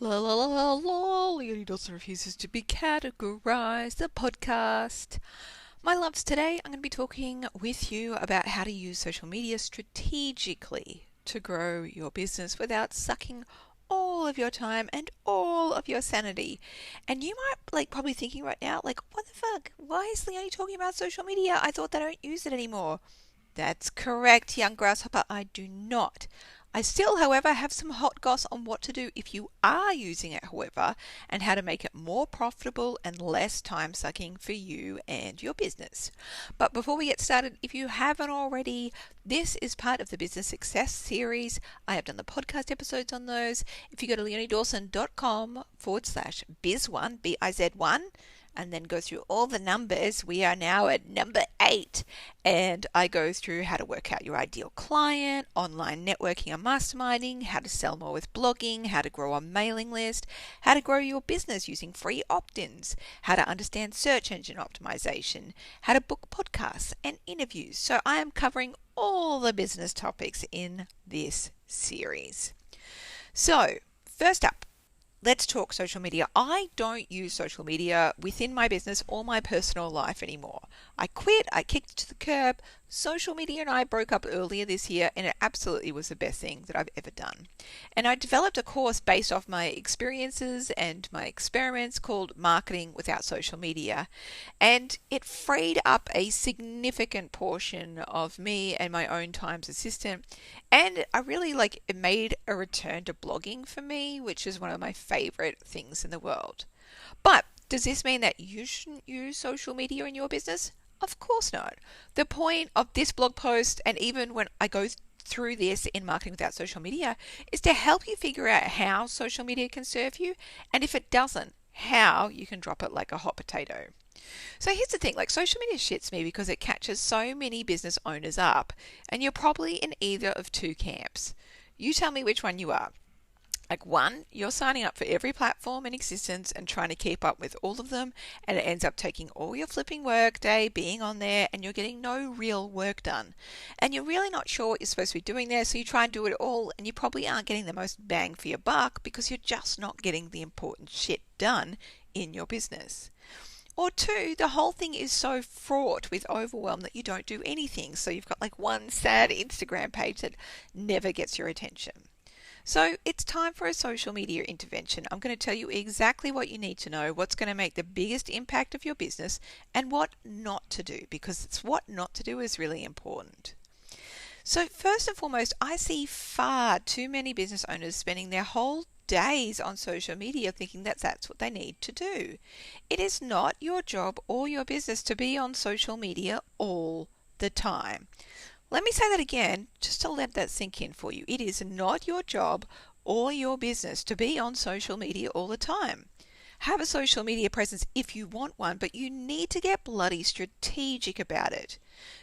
La la la la la, Leonie Dawson refuses to be categorized, the podcast. My loves, today I'm going to be talking with you about how to use social media strategically to grow your business without sucking all of your time and all of your sanity. And you might probably thinking right now, what the fuck? Why is Leonie talking about social media? I thought they don't use it anymore. That's correct, young grasshopper. I do not. I still, however, have some hot goss on what to do if you are using it, however, and how to make it more profitable and less time sucking for you and your business. But before we get started, if you haven't already, this is part of the Business Success series. I have done the podcast episodes on those. If you go to leoniedawson.com/biz1, BIZ1, and then go through all the numbers, we are now at number 8. And I go through how to work out your ideal client, online networking and masterminding, how to sell more with blogging, how to grow a mailing list, how to grow your business using free opt-ins, how to understand search engine optimization, how to book podcasts and interviews. So I am covering all the business topics in this series. So first up, let's talk social media. I don't use social media within my business or my personal life anymore. I quit, I kicked it to the curb. Social media and I broke up earlier this year, and it absolutely was the best thing that I've ever done. And I developed a course based off my experiences and my experiments called Marketing Without Social Media. And it freed up a significant portion of me and my own time as assistant. And I really it made a return to blogging for me, which is one of my favorite things in the world. But does this mean that you shouldn't use social media in your business? Of course not. The point of this blog post, and even when I go through this in Marketing Without Social Media, is to help you figure out how social media can serve you, and if it doesn't, how you can drop it like a hot potato. So here's the thing, social media shits me because it catches so many business owners up, and you're probably in either of two camps. You tell me which one you are. One, you're signing up for every platform in existence and trying to keep up with all of them, and it ends up taking all your flipping work day being on there, and you're getting no real work done. And you're really not sure what you're supposed to be doing there, so you try and do it all, and you probably aren't getting the most bang for your buck because you're just not getting the important shit done in your business. Or two, the whole thing is so fraught with overwhelm that you don't do anything, so you've got one sad Instagram page that never gets your attention. So it's time for a social media intervention. I'm going to tell you exactly what you need to know, what's going to make the biggest impact of your business, and what not to do, because it's what not to do is really important. So first and foremost, I see far too many business owners spending their whole days on social media thinking that that's what they need to do. It is not your job or your business to be on social media all the time. Let me say that again, just to let that sink in for you. It is not your job or your business to be on social media all the time. Have a social media presence if you want one, but you need to get bloody strategic about it.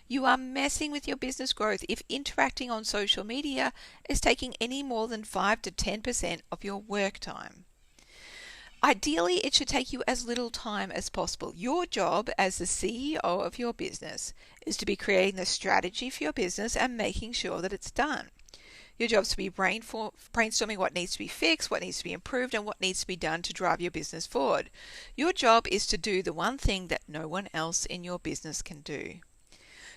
You are messing with your business growth if interacting on social media is taking any more than 5 to 10% of your work time. Ideally, it should take you as little time as possible. Your job as the CEO of your business is to be creating the strategy for your business and making sure that it's done. Your job is to be brainstorming what needs to be fixed, what needs to be improved, and what needs to be done to drive your business forward. Your job is to do the one thing that no one else in your business can do.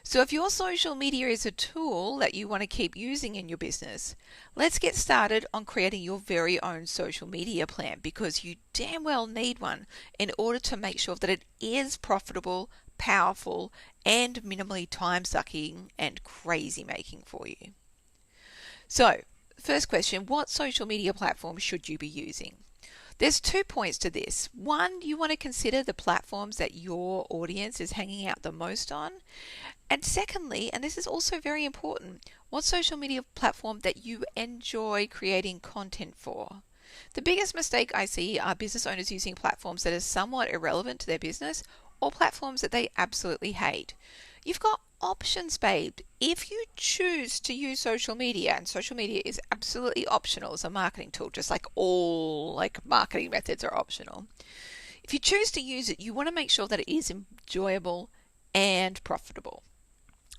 So if your social media is a tool that you want to keep using in your business, let's get started on creating your very own social media plan, because you damn well need one in order to make sure that it is profitable, powerful, and minimally time-sucking and crazy-making for you. So, first question, what social media platform should you be using? There's 2 points to this. One, you want to consider the platforms that your audience is hanging out the most on. And secondly, and this is also very important, what social media platform that you enjoy creating content for. The biggest mistake I see are business owners using platforms that are somewhat irrelevant to their business or platforms that they absolutely hate. You've got options, babe. If you choose to use social media, and social media is absolutely optional as a marketing tool, just like all marketing methods are optional. If you choose to use it, you want to make sure that it is enjoyable and profitable.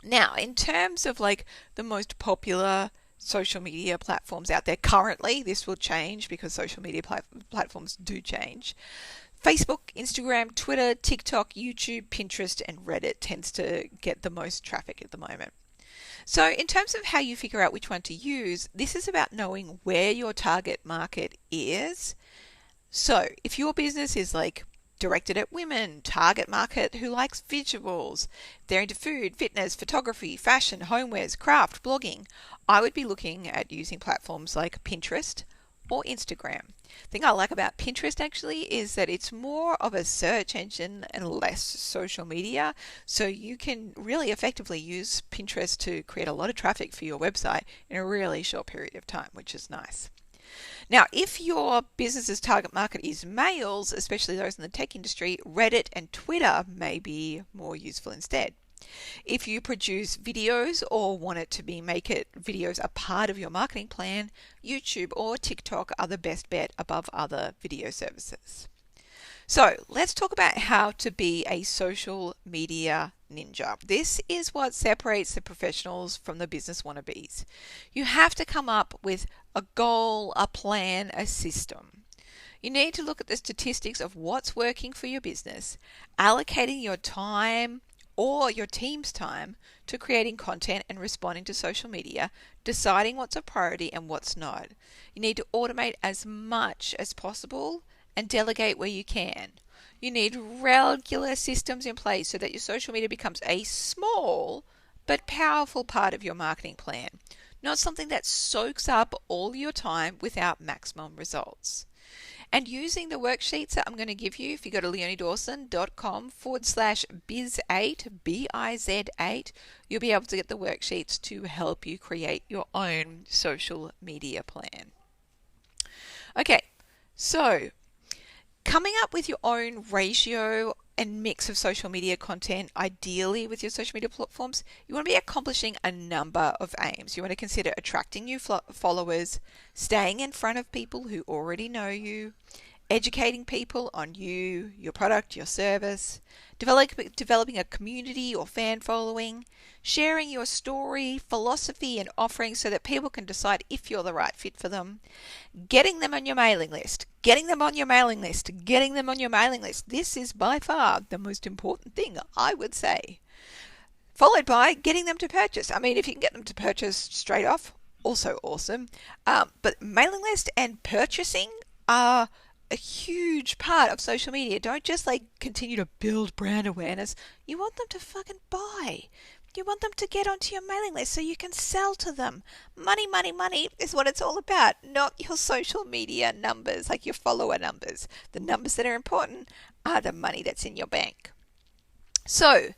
Now, in terms of the most popular social media platforms out there currently. This will change because social media platforms do change. Facebook, Instagram, Twitter, TikTok, YouTube, Pinterest, and Reddit tends to get the most traffic at the moment. So in terms of how you figure out which one to use, this is about knowing where your target market is. So if your business is like directed at women, target market who likes visuals, they're into food, fitness, photography, fashion, homewares, craft, blogging, I would be looking at using platforms like Pinterest or Instagram. The thing I like about Pinterest actually is that it's more of a search engine and less social media, so you can really effectively use Pinterest to create a lot of traffic for your website in a really short period of time, which is nice. Now, if your business's target market is males, especially those in the tech industry, Reddit and Twitter may be more useful instead. If you produce videos or want it to be videos a part of your marketing plan, YouTube or TikTok are the best bet above other video services. So let's talk about how to be a social media ninja. This is what separates the professionals from the business wannabes. You have to come up with a goal, a plan, a system. You need to look at the statistics of what's working for your business, allocating your time or your team's time to creating content and responding to social media, deciding what's a priority and what's not. You need to automate as much as possible and delegate where you can. You need regular systems in place so that your social media becomes a small but powerful part of your marketing plan, not something that soaks up all your time without maximum results. And using the worksheets that I'm going to give you, if you go to leoniedawson.com/biz8, BIZ8, you'll be able to get the worksheets to help you create your own social media plan. Okay, so coming up with your own ratio and mix of social media content, ideally with your social media platforms, you want to be accomplishing a number of aims. You want to consider attracting new followers, staying in front of people who already know you, educating people on you, your product, your service, developing a community or fan following, sharing your story, philosophy, and offerings so that people can decide if you're the right fit for them, getting them on your mailing list, getting them on your mailing list, getting them on your mailing list. This is by far the most important thing, I would say. Followed by getting them to purchase. I mean, if you can get them to purchase straight off, also awesome. But mailing list and purchasing are a huge part of social media. Don't just continue to build brand awareness. You want them to fucking buy. You want them to get onto your mailing list so you can sell to them. Money, money, money is what it's all about, not your social media numbers, like your follower numbers. The numbers that are important are the money that's in your bank. So,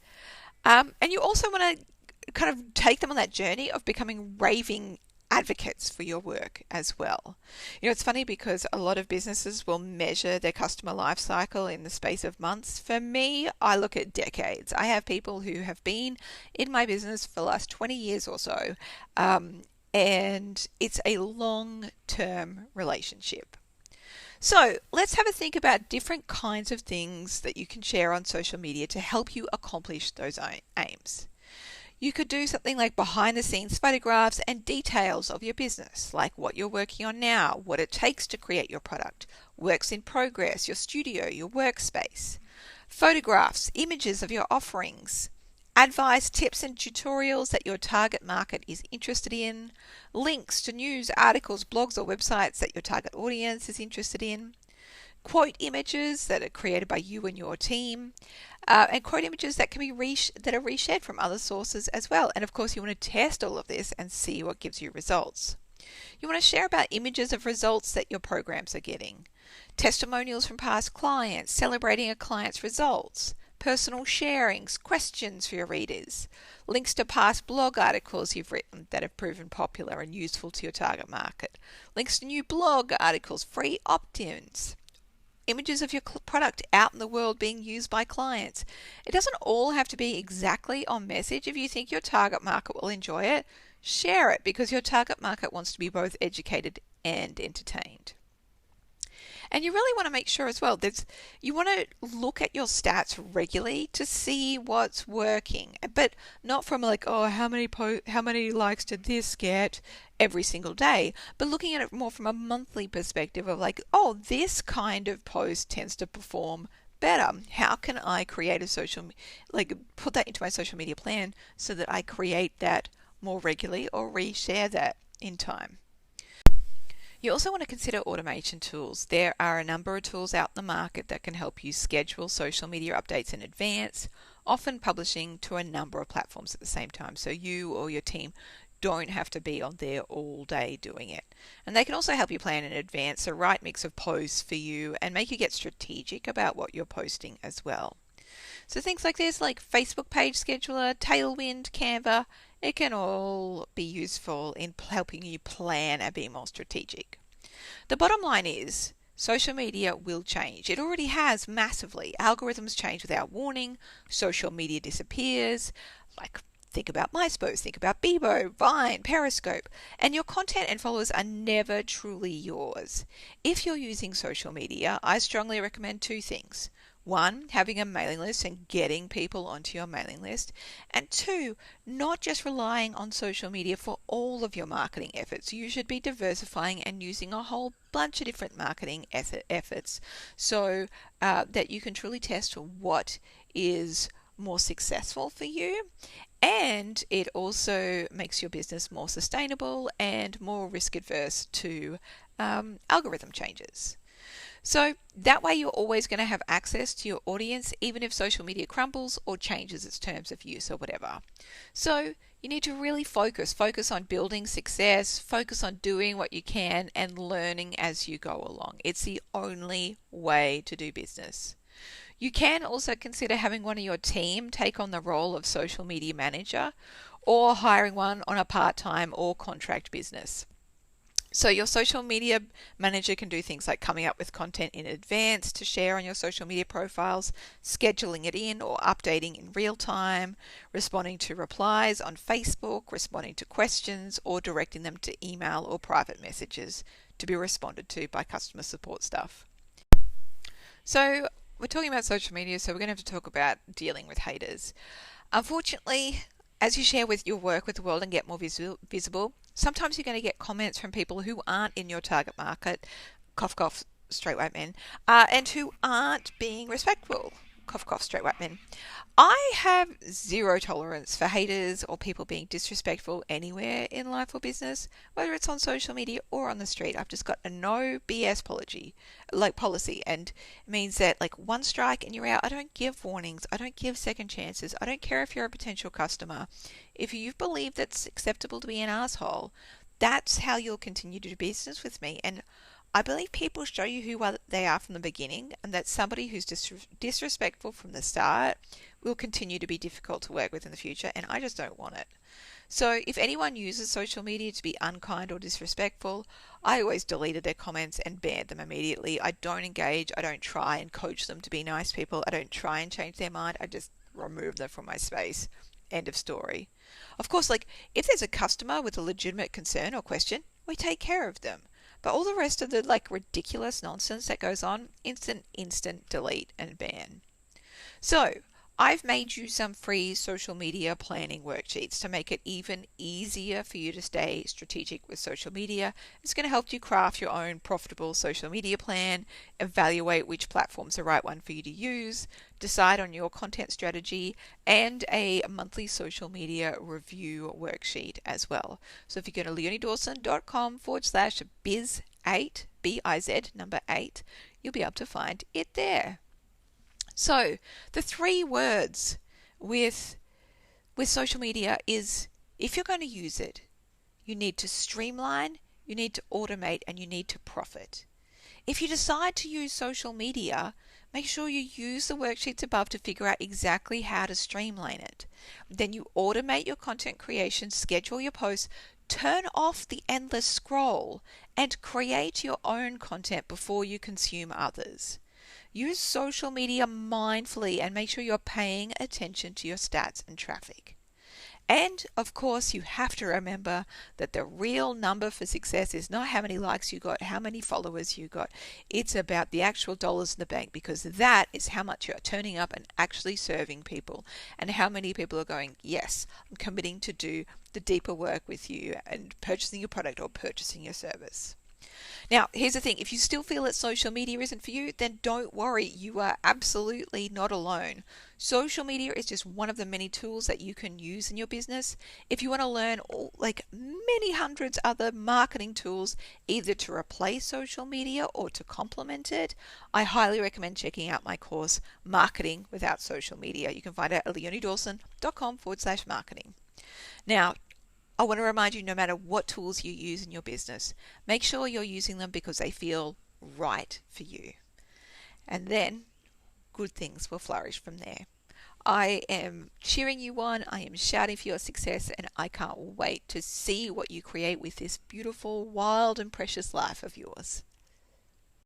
and you also want to kind of take them on that journey of becoming raving advocates for your work as well. You know, it's funny because a lot of businesses will measure their customer life cycle in the space of months. For me, I look at decades. I have people who have been in my business for the last 20 years or so, and it's a long-term relationship. So let's have a think about different kinds of things that you can share on social media to help you accomplish those aims. You could do something like behind the scenes photographs and details of your business, like what you're working on now, what it takes to create your product, works in progress, your studio, your workspace. Photographs, images of your offerings, advice, tips and tutorials that your target market is interested in, links to news, articles, blogs or websites that your target audience is interested in, quote images that are created by you and your team, and quote images that can be that are reshared from other sources as well. And of course, you want to test all of this and see what gives you results. You want to share about images of results that your programs are getting, testimonials from past clients, celebrating a client's results, personal sharings, questions for your readers, links to past blog articles you've written that have proven popular and useful to your target market, links to new blog articles, free opt-ins, images of your product out in the world being used by clients. It doesn't all have to be exactly on message. If you think your target market will enjoy it, share it, because your target market wants to be both educated and entertained. And you really want to make sure as well that you want to look at your stats regularly to see what's working, but not from how many likes did this get? every single day, but looking at it more from a monthly perspective of like, oh, this kind of post tends to perform better. How can I create a put that into my social media plan so that I create that more regularly or reshare that in time? You also want to consider automation tools. There are a number of tools out in the market that can help you schedule social media updates in advance, often publishing to a number of platforms at the same time, so you or your team don't have to be on there all day doing it. And they can also help you plan in advance a right mix of posts for you and make you get strategic about what you're posting as well. So things like this, like Facebook page scheduler, Tailwind, Canva, it can all be useful in helping you plan and be more strategic. The bottom line is social media will change. It already has massively. Algorithms change without warning. Social media disappears. Like, think about MySpace, think about Bebo, Vine, Periscope, and your content and followers are never truly yours. If you're using social media, I strongly recommend two things. One, having a mailing list and getting people onto your mailing list. And two, not just relying on social media for all of your marketing efforts. You should be diversifying and using a whole bunch of different marketing efforts so that you can truly test what is more successful for you. And it also makes your business more sustainable and more risk adverse to algorithm changes. So that way you're always going to have access to your audience, even if social media crumbles or changes its terms of use or whatever. So you need to really focus on building success, focus on doing what you can and learning as you go along. It's the only way to do business. You can also consider having one of your team take on the role of social media manager or hiring one on a part-time or contract business. So your social media manager can do things like coming up with content in advance to share on your social media profiles, scheduling it in or updating in real time, responding to replies on Facebook, responding to questions, or directing them to email or private messages to be responded to by customer support staff. So we're talking about social media, so we're going to have to talk about dealing with haters. Unfortunately, as you share with your work with the world and get more visible, sometimes you're going to get comments from people who aren't in your target market, cough cough, straight white men, and who aren't being respectful, cough cough, straight white men. I have zero tolerance for haters or people being disrespectful anywhere in life or business, whether it's on social media or on the street. I've just got a no BS policy, and it means that like one strike and you're out. I don't give warnings. I don't give second chances. I don't care if you're a potential customer. If you believe that's acceptable to be an asshole, that's how you'll continue to do business with me. And I believe people show you who they are from the beginning, and that somebody who's disrespectful from the start will continue to be difficult to work with in the future, and I just don't want it. So if anyone uses social media to be unkind or disrespectful, I always deleted their comments and banned them immediately. I don't engage. I don't try and coach them to be nice people. I don't try and change their mind. I just remove them from my space. End of story. Of course, like if there's a customer with a legitimate concern or question, we take care of them. But all the rest of the like ridiculous nonsense that goes on, instant delete and ban. So I've made you some free social media planning worksheets to make it even easier for you to stay strategic with social media. It's going to help you craft your own profitable social media plan, evaluate which platform's the right one for you to use, decide on your content strategy, and a monthly social media review worksheet as well. So if you go to leoniedawson.com/biz8, B-I-Z, number 8, you'll be able to find it there. So the 3 words with social media is, if you're going to use it, you need to streamline, you need to automate, and you need to profit. If you decide to use social media, make sure you use the worksheets above to figure out exactly how to streamline it. Then you automate your content creation, schedule your posts, turn off the endless scroll, and create your own content before you consume others. Use social media mindfully and make sure you're paying attention to your stats and traffic. And of course, you have to remember that the real number for success is not how many likes you got, how many followers you got. It's about the actual dollars in the bank, because that is how much you're turning up and actually serving people, and how many people are going, yes, I'm committing to do the deeper work with you and purchasing your product or purchasing your service. Now, here's the thing. If you still feel that social media isn't for you, then don't worry. You are absolutely not alone. Social media is just one of the many tools that you can use in your business. If you want to learn like many hundreds other marketing tools, either to replace social media or to complement it, I highly recommend checking out my course, Marketing Without Social Media. You can find it at leoniedawson.com/marketing. Now, I want to remind you, no matter what tools you use in your business, make sure you're using them because they feel right for you. And then good things will flourish from there. I am cheering you on. I am shouting for your success, and I can't wait to see what you create with this beautiful, wild, and precious life of yours.